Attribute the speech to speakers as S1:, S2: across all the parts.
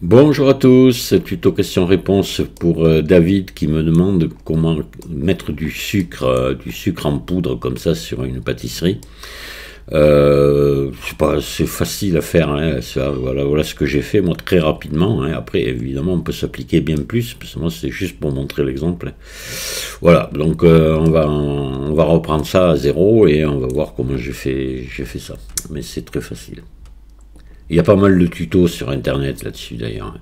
S1: Bonjour à tous, tuto question-réponse pour David qui me demande comment mettre du sucre en poudre comme ça sur une pâtisserie. C'est pas, c'est facile à faire, hein, ça, voilà ce que j'ai fait moi très rapidement. Hein. Après, évidemment, on peut s'appliquer bien plus, parce que moi c'est juste pour montrer l'exemple. Voilà, donc on va reprendre ça à zéro et on va voir comment j'ai fait ça. Mais c'est très facile. Il y a pas mal de tutos sur internet là-dessus d'ailleurs.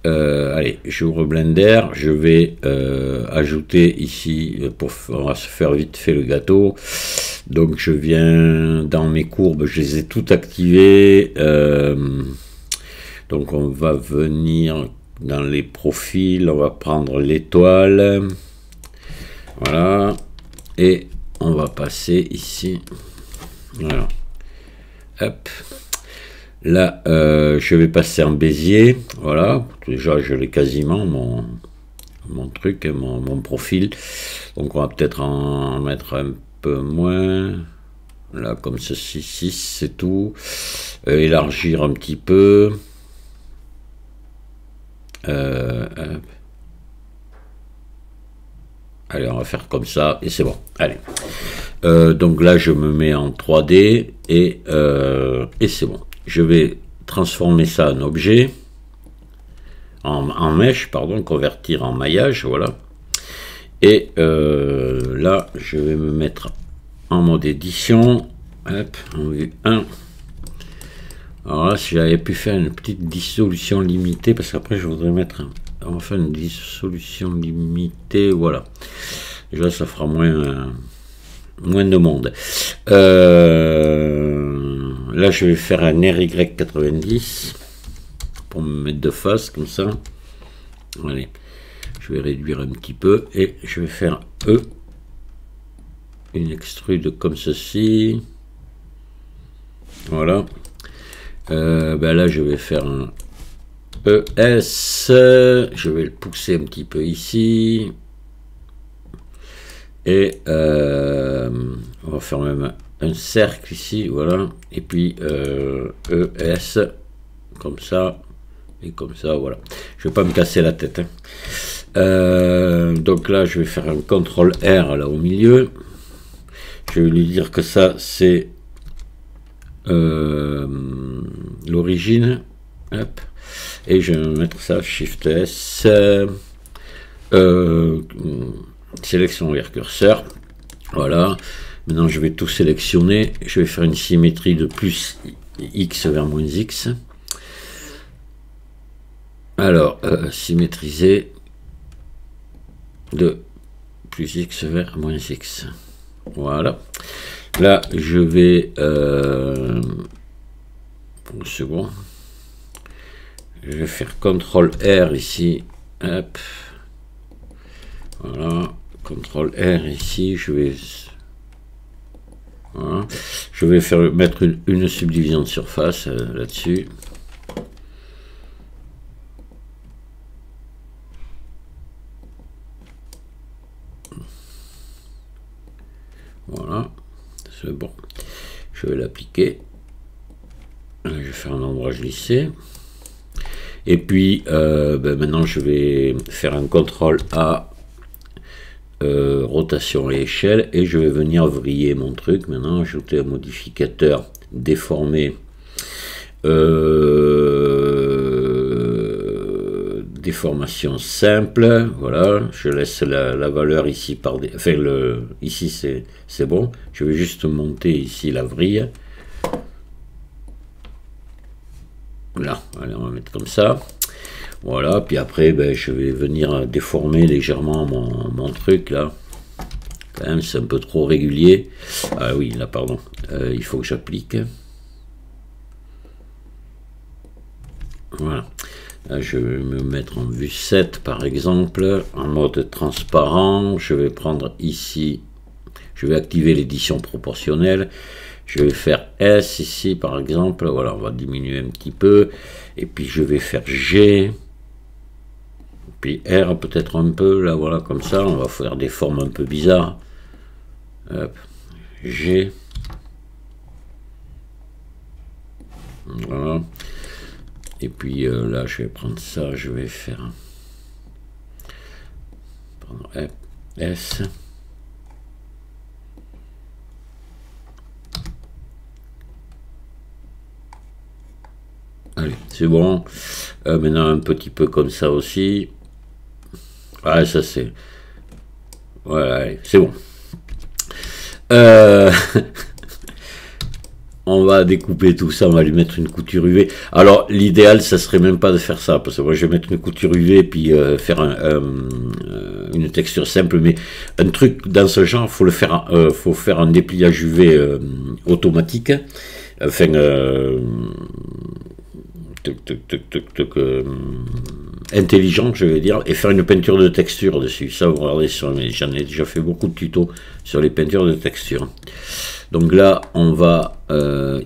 S1: Allez, j'ouvre Blender, je vais ajouter ici, on va se faire vite fait le gâteau. Donc je viens dans mes courbes, je les ai toutes activées. Donc on va venir dans les profils, on va prendre l'étoile. Voilà. Et on va passer ici. Voilà. Hop. Là, je vais passer en Bézier. Voilà. Déjà, je l'ai quasiment, mon truc, mon profil. Donc, on va peut-être en mettre un peu moins. Là, comme ceci, 6, c'est tout. Élargir un petit peu. Allez, on va faire comme ça et c'est bon. Allez. Donc là, je me mets en 3D et c'est bon. Je vais transformer ça en objet, en mèche, pardon, convertir en maillage, voilà. Et là, je vais me mettre en mode édition, hop, en vue 1. Alors là, si j'avais pu faire une petite dissolution limitée, parce qu'après, je voudrais mettre enfin une dissolution limitée, voilà. Déjà, ça fera moins de monde. Là, je vais faire un RY90 pour me mettre de face, comme ça. Allez, je vais réduire un petit peu et je vais faire une extrude comme ceci. Voilà. Ben là, je vais faire un ES. Je vais le pousser un petit peu ici. Et on va faire même un cercle ici, voilà. Et puis ES, comme ça, et comme ça, voilà. Je vais pas me casser la tête. Hein. Donc là, je vais faire un CTRL R là au milieu. Je vais lui dire que ça, c'est l'origine. Hop. Et je vais mettre ça, Shift S. Sélection vers curseur. Voilà. Maintenant, je vais tout sélectionner. Je vais faire une symétrie de plus X vers moins X. Alors, symétriser de plus X vers moins X. Voilà. Là, je vais... une seconde. Je vais faire CTRL R ici. Hop. Voilà. CTRL R ici. Je vais... Voilà. Je vais mettre une subdivision de surface là-dessus. Voilà, c'est bon. Je vais l'appliquer. Je vais faire un ombrage lissé. Et puis, maintenant, je vais faire un CTRL A, rotation et échelle, et je vais venir vriller mon truc. Maintenant, ajouter un modificateur déformé. Déformation simple, voilà, je laisse la valeur ici ici c'est bon, je vais juste monter ici la vrille, là, allez, on va mettre comme ça, voilà, puis après je vais venir déformer légèrement mon truc là, quand même c'est un peu trop régulier, ah oui là pardon, il faut que j'applique, voilà. Là, je vais me mettre en vue 7 par exemple, en mode transparent. Je vais prendre ici, je vais activer l'édition proportionnelle. Je vais faire S ici par exemple, voilà, on va diminuer un petit peu. Et puis je vais faire G. Puis R peut-être un peu, là voilà, comme ça. On va faire des formes un peu bizarres. Hop. G. Voilà. Et puis là, je vais prendre ça, je vais faire prendre S. Allez, c'est bon. Maintenant, un petit peu comme ça aussi. Ah, ça c'est... Voilà, c'est bon. On va découper tout ça, on va lui mettre une couture UV. Alors, l'idéal, ça serait même pas de faire ça, parce que moi, je vais mettre une couture UV et puis faire une texture simple, mais un truc dans ce genre, faut faire un dépliage UV automatique, enfin, intelligent, je vais dire, et faire une peinture de texture dessus. Ça, vous regardez, j'en ai déjà fait beaucoup de tutos sur les peintures de texture. Donc là, on va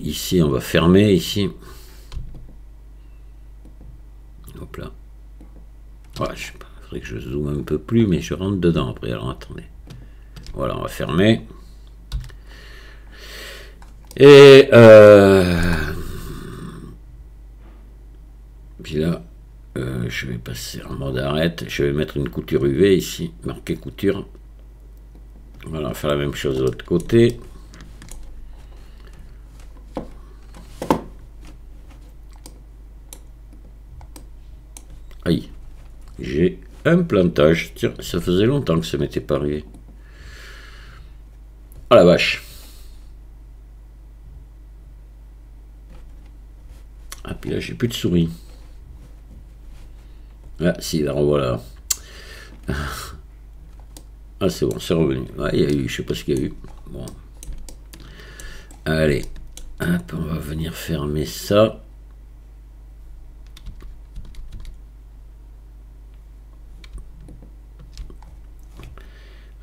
S1: ici, on va fermer ici. Hop là. Voilà, je sais pas, il faudrait que je zoome un peu plus, mais je rentre dedans après. Alors attendez. Voilà, on va fermer. Et puis là, je vais passer en mode arrête. Je vais mettre une couture UV ici, marquer couture. Voilà, on va faire la même chose de l'autre côté. Aïe, j'ai un plantage. Tiens, ça faisait longtemps que ça m'était pas arrivé. Oh la vache. Ah, puis là, j'ai plus de souris. Ah, si, là, voilà. Ah, c'est bon, c'est revenu. Ouais, il y a eu, je sais pas ce qu'il y a eu. Bon. Allez. Hop, on va venir fermer ça.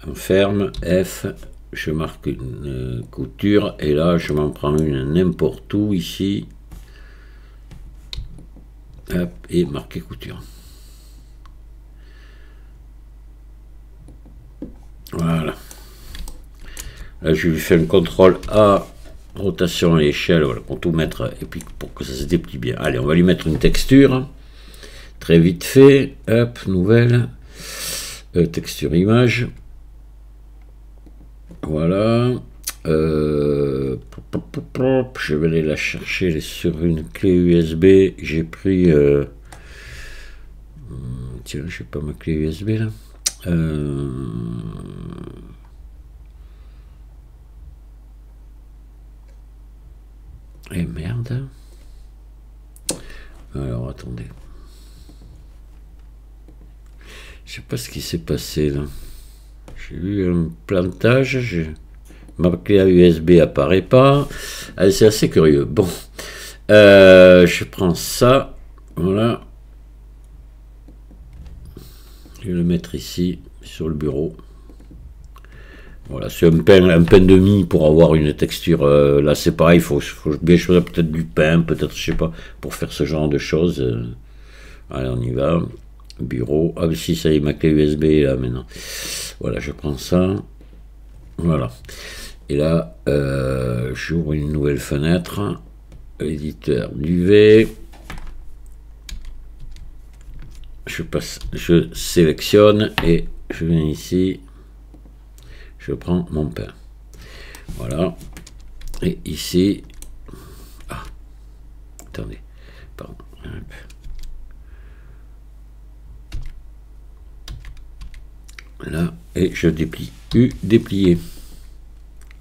S1: On ferme, F, je marque une couture, et là, je m'en prends une n'importe où, ici. Hop, et marquer couture. Voilà. Là, je lui fais un contrôle A, rotation à l'échelle, voilà, pour tout mettre, et puis pour que ça se déplie bien. Allez, on va lui mettre une texture. Très vite fait. Hop, nouvelle. Texture image. Voilà. Je vais aller la chercher sur une clé USB. J'ai pris... tiens, je sais pas ma clé USB là. Et merde. Alors, attendez. Je sais pas ce qui s'est passé là. J'ai eu un plantage. Ma clé USB apparaît pas. Allez, c'est assez curieux. Bon. Je prends ça. Voilà. Je vais le mettre ici, sur le bureau. Voilà, c'est un pain de mie pour avoir une texture. Là, c'est pareil, il faut bien choisir peut-être du pain, peut-être, je sais pas, pour faire ce genre de choses. Allez, on y va. Bureau. Ah, si, ça y est, ma clé USB est là maintenant. Voilà, je prends ça. Voilà. Et là, j'ouvre une nouvelle fenêtre. Éditeur d'UV. Je sélectionne et je viens ici. Je prends mon pain. Voilà. Et ici. Ah. Attendez. Pardon. Là. Et je déplie. Déplier.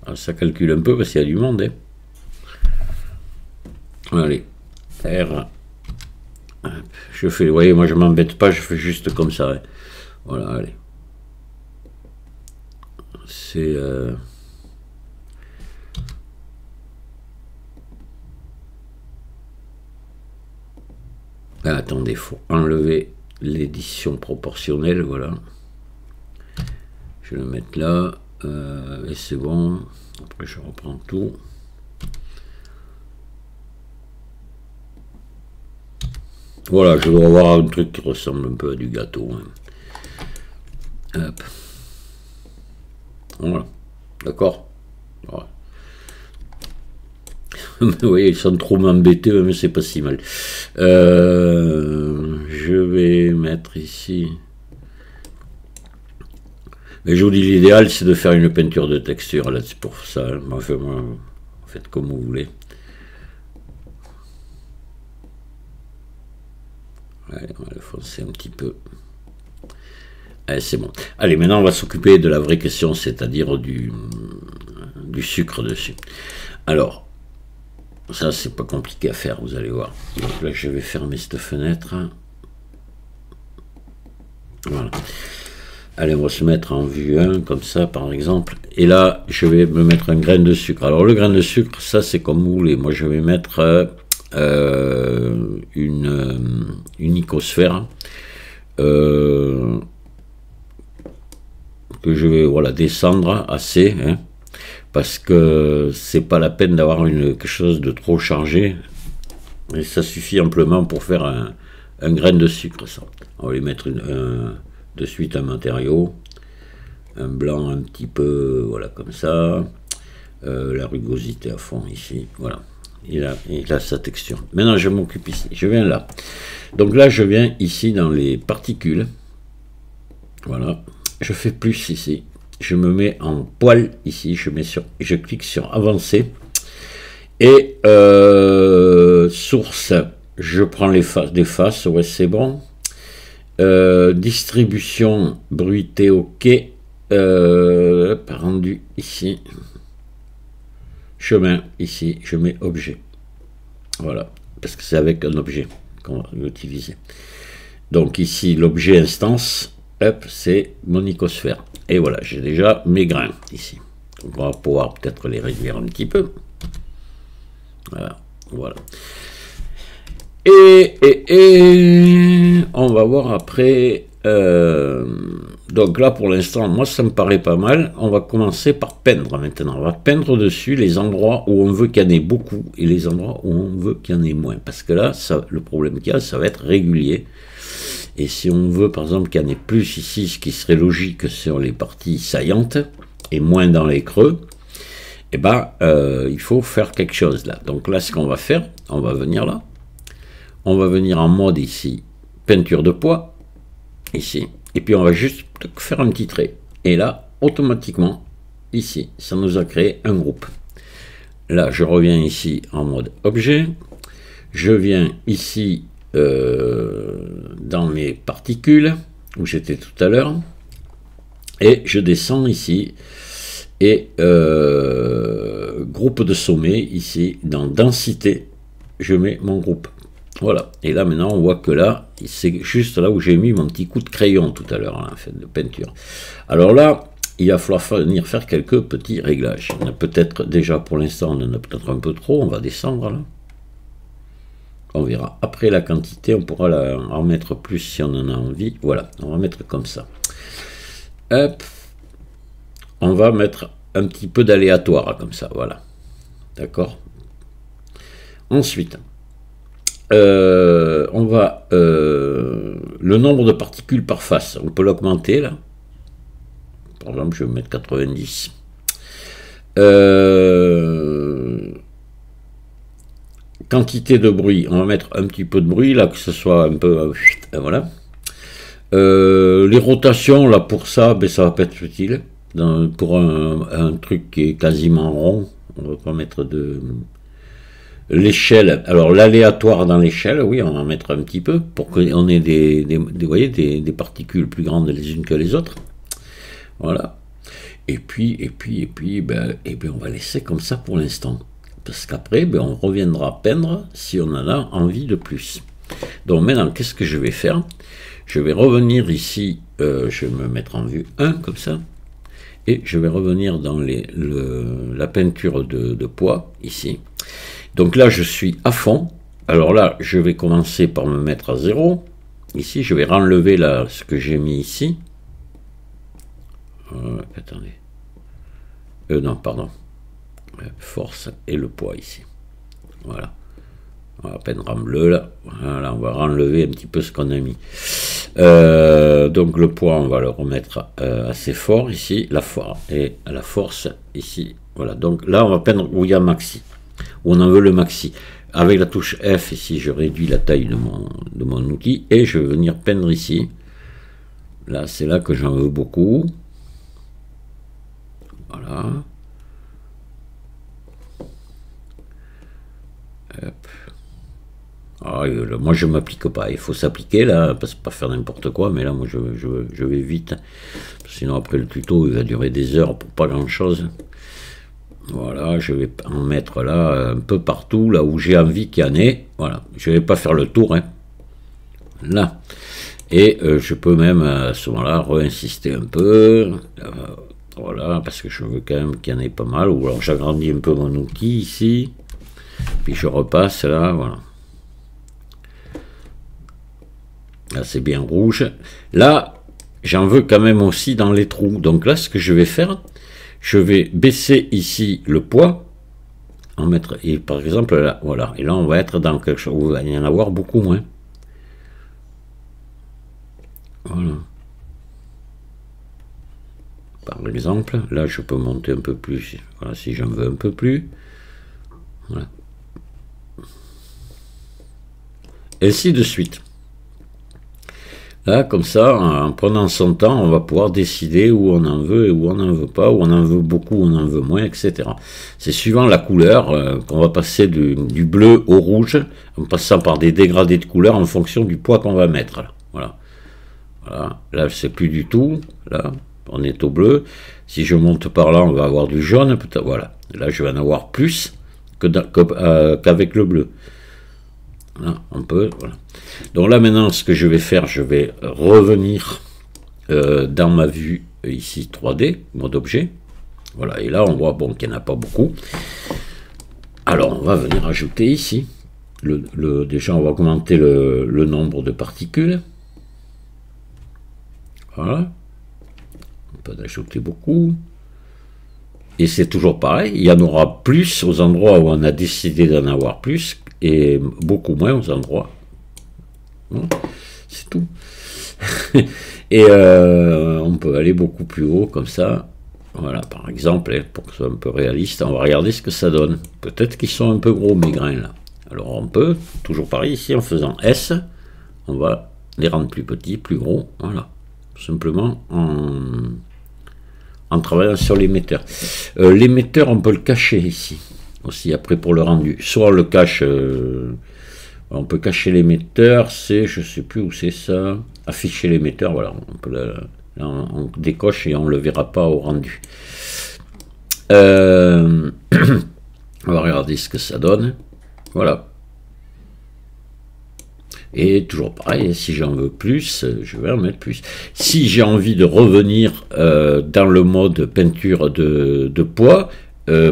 S1: Alors, ça calcule un peu parce qu'il y a du monde. Hein. Allez. R. Je fais. Vous voyez, moi je m'embête pas. Je fais juste comme ça. Hein. Voilà. Allez. C'est attendez, il faut enlever l'édition proportionnelle, voilà. Je vais le mettre là, et c'est bon. Après je reprends tout. Voilà, je dois avoir un truc qui ressemble un peu à du gâteau. Hein. Hop. Voilà, d'accord. Voilà. Oui, ils sont trop m'embêtés, mais c'est pas si mal. Je vais mettre ici. Mais je vous dis, l'idéal, c'est de faire une peinture de texture. Là, c'est pour ça. Enfin, moi, faites comme vous voulez. Ouais, on va le foncer un petit peu. Allez, c'est bon. Allez, maintenant, on va s'occuper de la vraie question, c'est-à-dire du sucre dessus. Alors, ça, c'est pas compliqué à faire, vous allez voir. Donc là, je vais fermer cette fenêtre. Voilà. Allez, on va se mettre en vue 1, comme ça, par exemple. Et là, je vais me mettre un grain de sucre. Alors, le grain de sucre, ça, c'est comme vous voulez. Moi, je vais mettre une icosphère que je vais, voilà, descendre assez, hein, parce que c'est pas la peine d'avoir quelque chose de trop chargé. Et ça suffit amplement pour faire un grain de sucre, ça. On va lui mettre de suite un matériau, un blanc un petit peu, voilà, comme ça, la rugosité à fond ici, voilà, il a sa texture. Maintenant je m'occupe ici, je viens là, donc là je viens ici dans les particules, voilà, je fais plus ici, je me mets en poil ici, je clique sur avancer, et source, je prends les faces, des faces, ouais c'est bon. Distribution bruité ok, rendu ici, chemin ici, je mets objet, voilà, parce que c'est avec un objet qu'on va l'utiliser. Donc ici l'objet instance, hop, c'est mon icosphère, et voilà, j'ai déjà mes grains ici. Donc on va pouvoir peut-être les réduire un petit peu, voilà. Et on va voir après. Donc là, pour l'instant, moi, ça me paraît pas mal. On va commencer par peindre maintenant. On va peindre dessus les endroits où on veut qu'il y en ait beaucoup et les endroits où on veut qu'il y en ait moins. Parce que là, le problème qu'il y a, ça va être régulier. Et si on veut, par exemple, qu'il y en ait plus ici, ce qui serait logique sur les parties saillantes et moins dans les creux, eh ben, il faut faire quelque chose là. Donc là, ce qu'on va faire, on va venir là. On va venir en mode ici, peinture de poids, ici, et puis on va juste faire un petit trait. Et là, automatiquement, ici, ça nous a créé un groupe. Là, je reviens ici en mode objet, je viens ici dans mes particules, où j'étais tout à l'heure, et je descends ici, et groupe de sommet, ici, dans densité, je mets mon groupe. Voilà, et là maintenant on voit que là, c'est juste là où j'ai mis mon petit coup de crayon tout à l'heure, en fait, de peinture. Alors là, il va falloir venir faire quelques petits réglages. On a peut-être déjà, pour l'instant, on en a peut-être un peu trop, on va descendre là. On verra. Après la quantité, on pourra en mettre plus si on en a envie. Voilà, on va mettre comme ça. Hop, on va mettre un petit peu d'aléatoire comme ça, voilà. D'accord. Ensuite, on va le nombre de particules par face, on peut l'augmenter là. Par exemple, je vais mettre 90. Quantité de bruit, on va mettre un petit peu de bruit là, que ce soit un peu voilà. Les rotations là, pour ça, ben, ça va pas être utile. Pour un truc qui est quasiment rond, on va pas mettre de l'échelle. Alors l'aléatoire dans l'échelle, oui, on va en mettre un petit peu pour qu'on ait vous voyez, des particules plus grandes les unes que les autres. Voilà. Et puis ben, on va laisser comme ça pour l'instant. Parce qu'après, ben, on reviendra peindre si on en a envie de plus. Donc maintenant, qu'est-ce que je vais faire? Je vais revenir ici, je vais me mettre en vue 1 comme ça. Et je vais revenir dans la peinture de poids, ici. Donc là, je suis à fond. Alors là, je vais commencer par me mettre à 0. Ici, je vais renlever là, ce que j'ai mis ici. Attendez. Non, pardon. Force et le poids ici. Voilà. On va peindre en bleu là. Voilà, on va renlever un petit peu ce qu'on a mis. Donc le poids, on va le remettre assez fort ici. La force et la force ici. Voilà. Donc là, on va peindre où il y a maxi. où on en veut le maxi. Avec la touche F, ici, je réduis la taille de mon outil et je vais venir peindre ici. Là, c'est là que j'en veux beaucoup. Voilà. Hop. Ah, moi, je ne m'applique pas. Il faut s'appliquer là, parce que pas faire n'importe quoi. Mais là, moi, je vais vite. Sinon, après le tuto, il va durer des heures pour pas grand-chose. Voilà, je vais en mettre là un peu partout, là où j'ai envie qu'il y en ait. Voilà, je vais pas faire le tour, hein. Là. Et je peux même à ce moment-là réinsister un peu. Voilà, parce que je veux quand même qu'il y en ait pas mal. Ou alors j'agrandis un peu mon outil ici. Puis je repasse là, voilà. Là, c'est bien rouge. Là, j'en veux quand même aussi dans les trous. Donc là, ce que je vais faire, je vais baisser ici le poids, en mettre, et par exemple là, voilà, et là on va être dans quelque chose où il va y en avoir beaucoup moins. Voilà. Par exemple, là je peux monter un peu plus, voilà, si j'en veux un peu plus. Voilà. Et ainsi de suite. Là, comme ça, en prenant son temps, on va pouvoir décider où on en veut et où on n'en veut pas, où on en veut beaucoup, où on en veut moins, etc. C'est suivant la couleur qu'on va passer du bleu au rouge, en passant par des dégradés de couleurs en fonction du poids qu'on va mettre. Là. Voilà. Voilà. Là, c'est plus du tout. Là, on est au bleu. Si je monte par là, on va avoir du jaune. Voilà. Là, je vais en avoir plus qu'avec le bleu. Voilà, un peu, voilà. Donc là maintenant ce que je vais faire, je vais revenir dans ma vue ici 3D, mode objet. Voilà, et là on voit bon qu'il n'y en a pas beaucoup. Alors on va venir ajouter ici. Déjà on va augmenter le nombre de particules. Voilà. On peut en ajouter beaucoup. Et c'est toujours pareil, il y en aura plus aux endroits où on a décidé d'en avoir plus et beaucoup moins aux endroits. C'est tout. Et on peut aller beaucoup plus haut comme ça. Voilà, par exemple, pour que ce soit un peu réaliste, on va regarder ce que ça donne. Peut-être qu'ils sont un peu gros mes grains là. Alors on peut, toujours pareil ici, en faisant S, on va les rendre plus petits, plus gros. Voilà, tout simplement en travaillant sur l'émetteur. L'émetteur, on peut le cacher ici aussi après pour le rendu. Soit on le cache, on peut cacher l'émetteur, c'est, je sais plus où c'est ça, afficher l'émetteur, voilà, on peut là, on décoche et on le verra pas au rendu. On va regarder ce que ça donne. Voilà. Et toujours pareil, si j'en veux plus, je vais en mettre plus. Si j'ai envie de revenir dans le mode peinture de poids,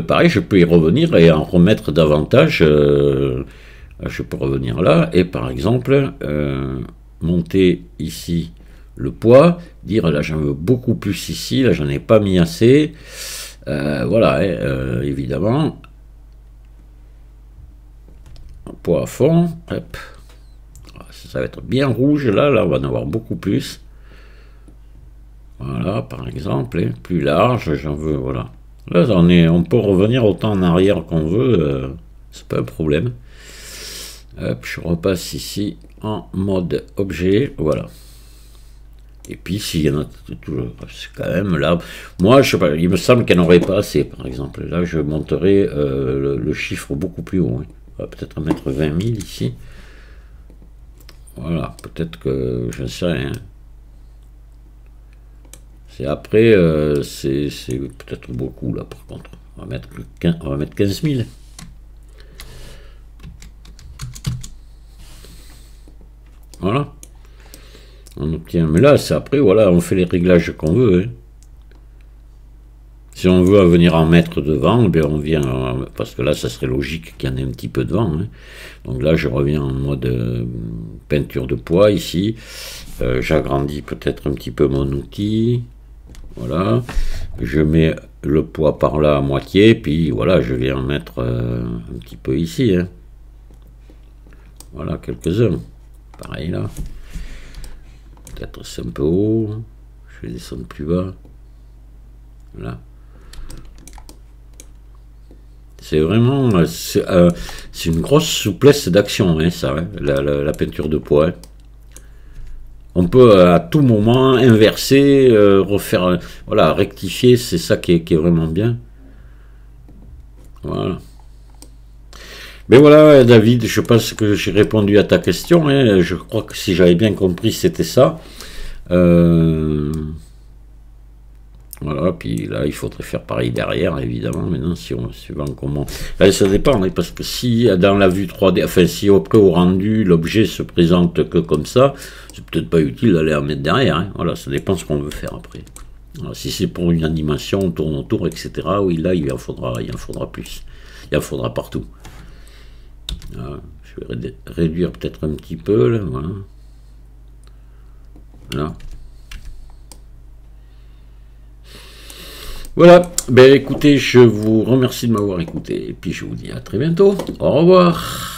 S1: pareil, je peux y revenir et en remettre davantage. Je peux revenir là et par exemple, monter ici le poids, dire là j'en veux beaucoup plus ici, là j'en ai pas mis assez. Voilà, évidemment. Poids à fond, hop. Ça va être bien rouge, là on va en avoir beaucoup plus. Voilà, par exemple, plus large, j'en veux, voilà. Là, on peut revenir autant en arrière qu'on veut, c'est pas un problème. Hop, je repasse ici en mode objet, voilà. Et puis, s'il y en a toujours, c'est quand même là. Moi, je sais pas, il me semble qu'il n'y en aurait pas assez, par exemple. Là, je monterai le chiffre beaucoup plus haut. Hein. On va peut-être mettre 20 000 ici. Voilà, peut-être que je ne sais rien. C'est après, c'est peut-être beaucoup là par contre. On va mettre 15 000. Voilà. On obtient. Mais là, c'est après, voilà, on fait les réglages qu'on veut. Hein. Si on veut venir en mettre devant, bien on vient, parce que là, ça serait logique qu'il y en ait un petit peu devant. Hein. Donc là, je reviens en mode peinture de poids ici. J'agrandis peut-être un petit peu mon outil. Voilà. Je mets le poids par là à moitié, puis voilà, je viens en mettre un petit peu ici. Hein. Voilà, quelques-uns. Pareil là. Peut-être c'est un peu haut. Je vais descendre plus bas. Voilà. C'est vraiment, c'est une grosse souplesse d'action, hein, ça, hein, la peinture de poids. Hein. On peut à tout moment inverser, refaire, voilà, rectifier, c'est ça qui est vraiment bien. Voilà. Mais voilà, David, je pense que j'ai répondu à ta question. Hein. Je crois que si j'avais bien compris, c'était ça. Voilà, puis là, il faudrait faire pareil derrière, évidemment. Maintenant, si on suivant comment. Là, ça dépend, hein, parce que si dans la vue 3D, enfin, si après au rendu, l'objet se présente que comme ça, c'est peut-être pas utile d'aller en mettre derrière. Hein. Voilà, ça dépend ce qu'on veut faire après. Alors, si c'est pour une animation, on tourne autour, etc., oui, là, il en faudra plus. Il en faudra partout. Voilà, je vais réduire peut-être un petit peu, là, voilà. Voilà. Voilà, ben écoutez, je vous remercie de m'avoir écouté, et puis je vous dis à très bientôt. Au revoir.